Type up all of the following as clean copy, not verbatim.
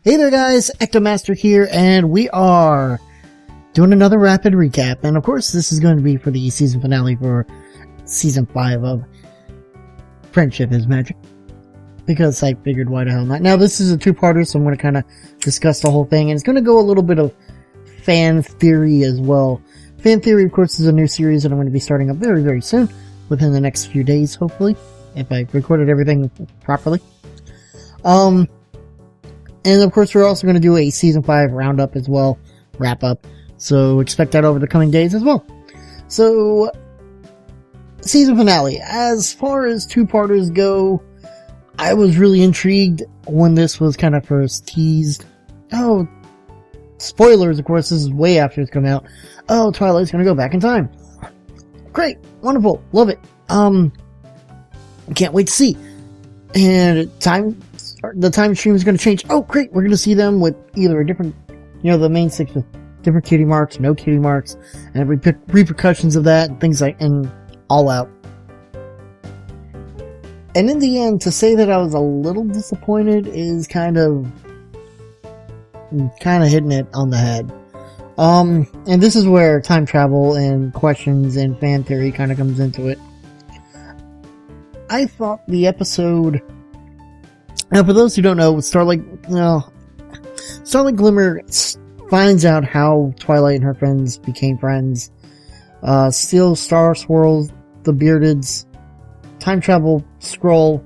Hey there guys, EctoMaster here, and we are doing another rapid recap, and of course this is going to be for the season finale for Season 5 of Friendship is Magic, because I figured why the hell not. Now this is a two-parter, so I'm going to kind of discuss the whole thing, and it's going to go a little bit of fan theory as well. Fan theory, of course, is a new series that I'm going to be starting up very, very soon, within the next few days, hopefully, if I recorded everything properly. And of course, we're also going to do a Season 5 roundup as well, wrap up. So expect that over the coming days as well. So, season finale. As far as two-parters go, I was really intrigued when this was kind of first teased. Oh, spoilers, of course, this is way after it's come out. Oh, Twilight's going to go back in time. Great, wonderful, love it. Can't wait to see. And the time stream is going to change. Oh, great, we're going to see them with either a different, the main six with different cutie marks, no cutie marks, and repercussions of that, and things like, and all out. And in the end, to say that I was a little disappointed is kind of hitting it on the head. And this is where time travel and questions and fan theory kind of comes into it. I thought the episode... Now, for those who don't know, Starlight Glimmer finds out how Twilight and her friends became friends. Steals Star Swirls, the Bearded's time travel scroll,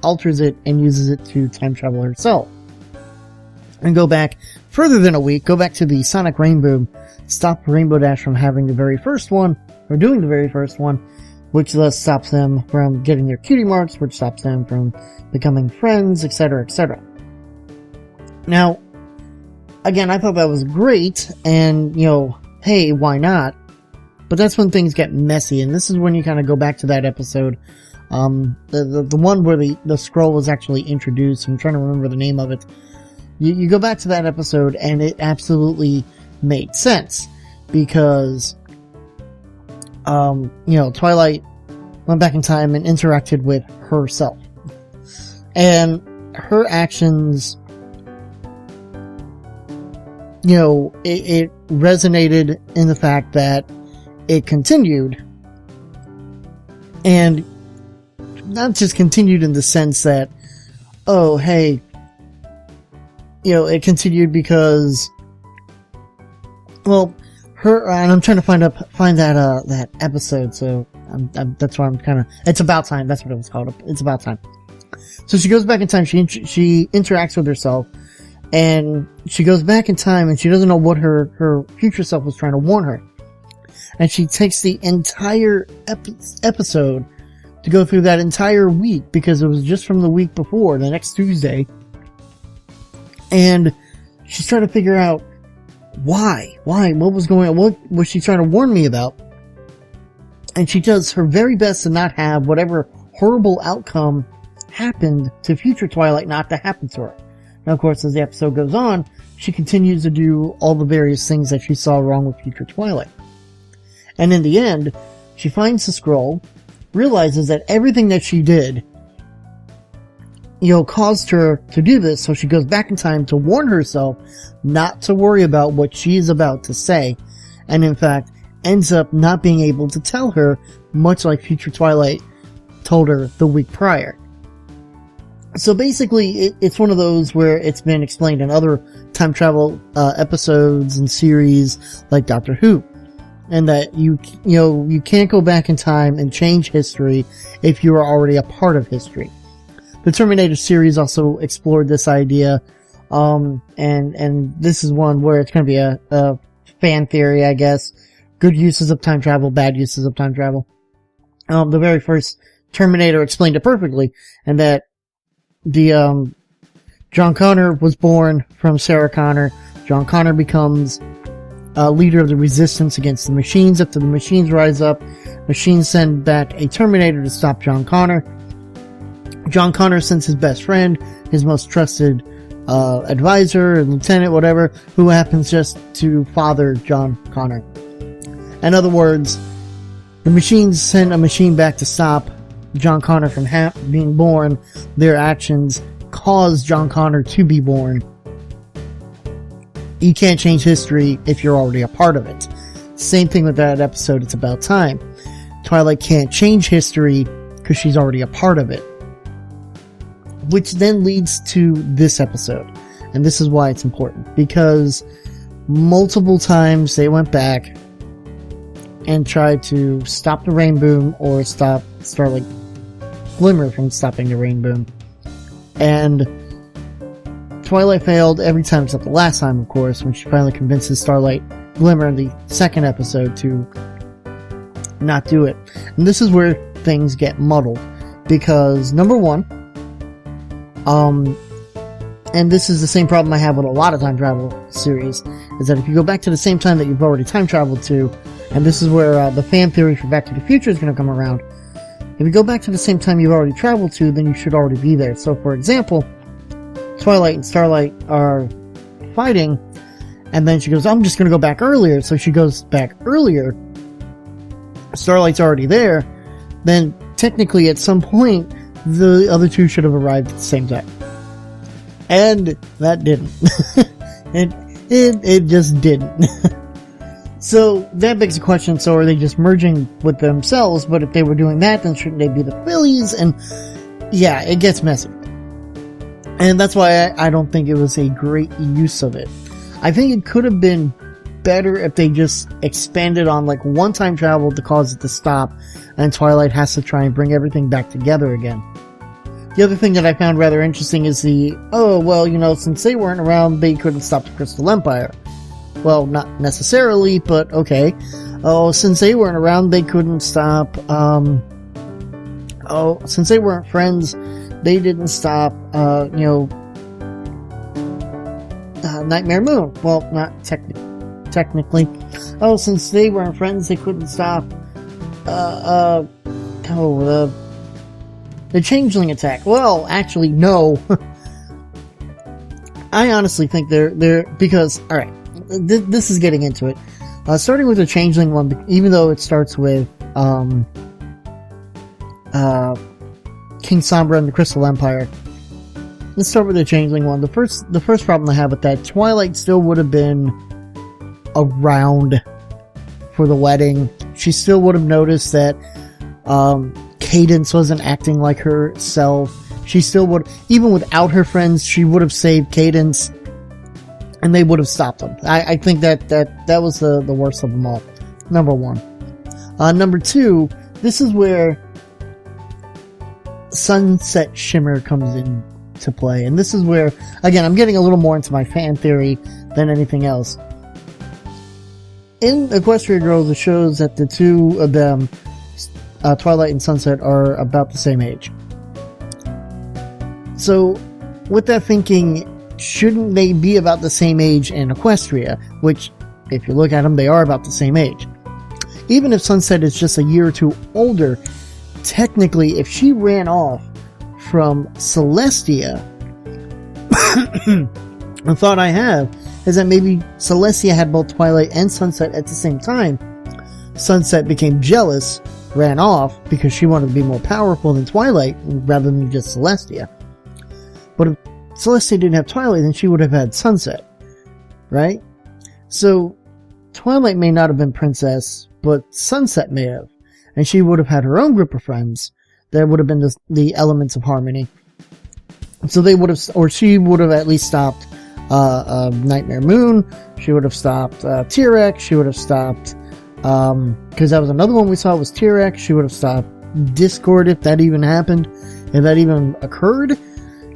alters it, and uses it to time travel herself. And go back further than a week, go back to the Sonic Rainbow, stop Rainbow Dash from having the very first one, or doing the very first one, which thus stops them from getting their cutie marks, which stops them from becoming friends, etc., etc. Now, again, I thought that was great, and, hey, why not? But that's when things get messy, and this is when you kind of go back to that episode, the one where the scroll was actually introduced. I'm trying to remember the name of it. You go back to that episode, and it absolutely made sense, because Twilight went back in time and interacted with herself. And her actions, it resonated in the fact that it continued. And not just continued in the sense that, oh, hey, it continued because, well, and I'm trying to find that episode, so that's why I'm kind of, it's about time, that's what it was called, it's about time. So she goes back in time, she interacts with herself, and she goes back in time, and she doesn't know what her future self was trying to warn her. And she takes the entire episode to go through that entire week, because it was just from the week before, the next Tuesday, and she's trying to figure out why, what was going on, what was she trying to warn me about? And she does her very best to not have whatever horrible outcome happened to future Twilight not to happen to her. Now, of course, as the episode goes on, she continues to do all the various things that she saw wrong with future Twilight. And in the end, she finds the scroll, realizes that everything that she did, caused her to do this, so she goes back in time to warn herself not to worry about what she is about to say, and in fact, ends up not being able to tell her, much like future Twilight told her the week prior. So basically, it's one of those where it's been explained in other time travel episodes and series like Doctor Who, and that you can't go back in time and change history if you are already a part of history. The Terminator series also explored this idea, and this is one where it's going to be a fan theory, I guess. Good uses of time travel, bad uses of time travel. The very first Terminator explained it perfectly, and that the John Connor was born from Sarah Connor. John Connor becomes leader of the resistance against the machines. After the machines rise up, machines send back a Terminator to stop John Connor. John Connor sends his best friend, his most trusted advisor, lieutenant, whatever, who happens just to father John Connor. In other words, the machines send a machine back to stop John Connor from being born. Their actions caused John Connor to be born. you can't change history if you're already a part of it. Same thing with that episode, It's About Time. Twilight can't change history because she's already a part of it. Which then leads to this episode. And this is why it's important. Because multiple times they went back and tried to stop the rain boom or stop Starlight Glimmer from stopping the rain boom. And Twilight failed every time except the last time, of course, when she finally convinces Starlight Glimmer in the second episode to not do it. And this is where things get muddled. Because, number one, and this is the same problem I have with a lot of time travel series, is that if you go back to the same time that you've already time traveled to, and this is where the fan theory for Back to the Future is going to come around, if you go back to the same time you've already traveled to, then you should already be there. So, for example, Twilight and Starlight are fighting, and then she goes, I'm just going to go back earlier. So she goes back earlier. Starlight's already there. Then, technically, at some point, the other two should have arrived at the same time. And that didn't. it just didn't. So, that begs the question, so are they just merging with themselves? But if they were doing that, then shouldn't they be the Phillies? And, yeah, it gets messy. And that's why I don't think it was a great use of it. I think it could have been better if they just expanded on, like, one-time travel to cause it to stop, and Twilight has to try and bring everything back together again. The other thing that I found rather interesting is since they weren't around, they couldn't stop the Crystal Empire. Well, not necessarily, but okay. Oh, since they weren't around, they couldn't stop, since they weren't friends, they didn't stop, Nightmare Moon. Well, not technically. Oh, since they weren't friends, they couldn't stop, the Changeling attack. Well, actually, no. I honestly think they're because, alright, this is getting into it. Starting with the Changeling one, even though it starts with, King Sombra and the Crystal Empire. Let's start with the Changeling one. The first problem I have with that, Twilight still would have been around for the wedding. She still would have noticed that, Cadence wasn't acting like herself. She still would, even without her friends, she would have saved Cadence, and they would have stopped them. I think that was the worst of them all. Number one. Number two, this is where Sunset Shimmer comes into play, and this is where, again, I'm getting a little more into my fan theory than anything else. In Equestria Girls, it shows that the two of them, Twilight and Sunset, are about the same age. So, with that thinking, shouldn't they be about the same age in Equestria? Which, if you look at them, they are about the same age. Even if Sunset is just a year or two older, technically, if she ran off from Celestia, the thought I have is that maybe Celestia had both Twilight and Sunset at the same time. Sunset became jealous, ran off, because she wanted to be more powerful than Twilight, rather than just Celestia. But if Celestia didn't have Twilight, then she would have had Sunset. Right? So, Twilight may not have been princess, but Sunset may have. And she would have had her own group of friends. That would have been the elements of harmony. So they would have, or she would have at least stopped Nightmare Moon. She would have stopped T-Rex. She would have stopped, because that was another one we saw was T-Rex. She would have stopped Discord if that even happened. If that even occurred,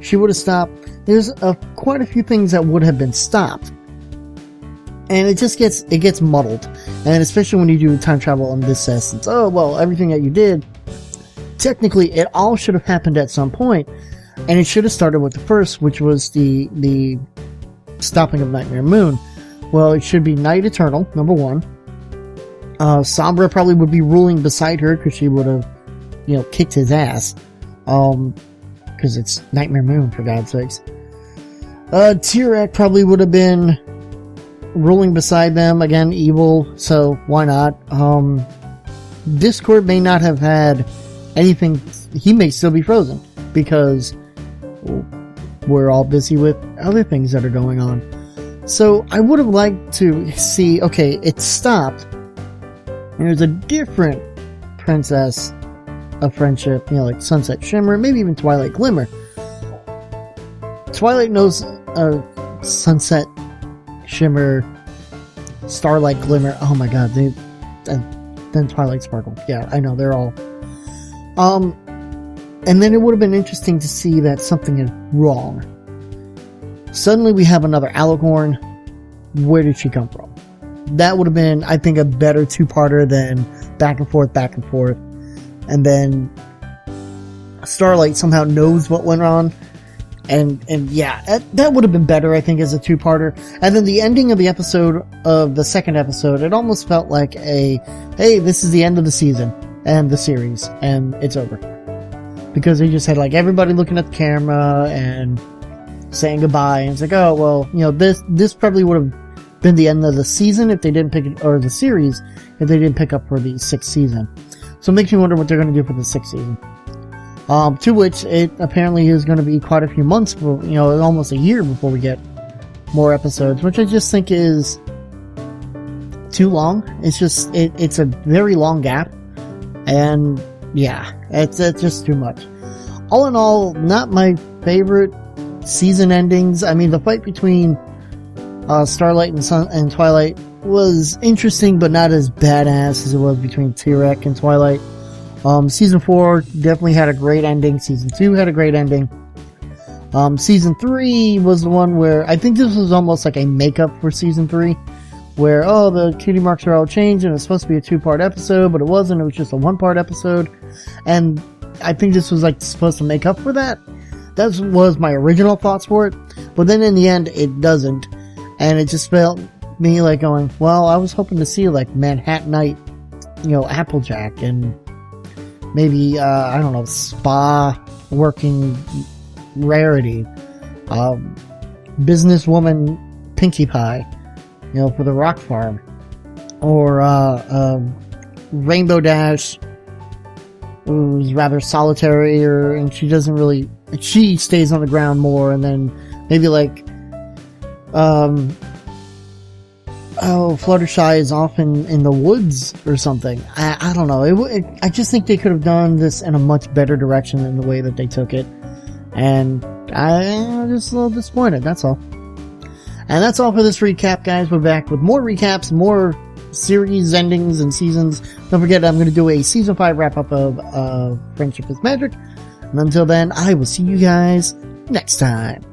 she would have stopped. There's quite a few things that would have been stopped. And it just gets muddled. And especially when you do time travel in this essence. Oh, well, everything that you did, technically, it all should have happened at some point. And it should have started with the first, which was the stopping of Nightmare Moon. Well, it should be Night Eternal, number one. Sombra probably would be ruling beside her, because she would have, kicked his ass. Because it's Nightmare Moon, for God's sakes. T-Rex probably would have been ruling beside them, again, evil, so why not? Discord may not have had anything, he may still be frozen, because we're all busy with other things that are going on. So I would have liked to see, okay, it stopped. There's a different princess of friendship, like Sunset Shimmer, maybe even Twilight Glimmer. Twilight knows Sunset Shimmer, Starlight Glimmer. Oh my god, then Twilight Sparkle. Yeah, I know, they're all. And then it would have been interesting to see that something is wrong. Suddenly we have another Alicorn. Where did she come from? That would have been, I think, a better two-parter than back and forth. And then Starlight somehow knows what went on. And yeah, that would have been better, I think, as a two-parter. And then the ending of the episode, of the second episode, it almost felt like hey, this is the end of the season and the series, and it's over. Because they just had, like, everybody looking at the camera and saying goodbye, and it's like, oh, well, this probably would have been the end of the season if they didn't pick it, or the series, if they didn't pick up for the 6th season. So it makes me wonder what they're going to do for the 6th season. To which it apparently is going to be quite a few months, almost a year before we get more episodes, which I just think is too long. It's just, it's a very long gap, and yeah, it's just too much. All in all, not my favorite season endings. I mean, the fight between Starlight and Twilight was interesting, but not as badass as it was between T-Rex and Twilight. Season 4 definitely had a great ending. Season 2 had a great ending. Season 3 was the one where I think this was almost like a makeup for Season 3, where, the cutie marks are all changed and it's supposed to be a 2-part episode, but it wasn't. It was just a 1-part episode. And I think this was like supposed to make up for that. That was my original thoughts for it. But then in the end, it doesn't. And it just felt me like going, well, I was hoping to see like Manhattanite, Applejack, and maybe, I don't know, Spa working Rarity, businesswoman Pinkie Pie, for the Rock Farm, or Rainbow Dash, who's rather solitary, and she stays on the ground more, and then maybe like, Fluttershy is off in the woods or something. I don't know. I just think they could have done this in a much better direction than the way that they took it. And I'm just a little disappointed, that's all. And that's all for this recap, guys. We're back with more recaps, more series endings and seasons. Don't forget, I'm going to do a Season 5 wrap-up of Friendship is Magic. And until then, I will see you guys next time.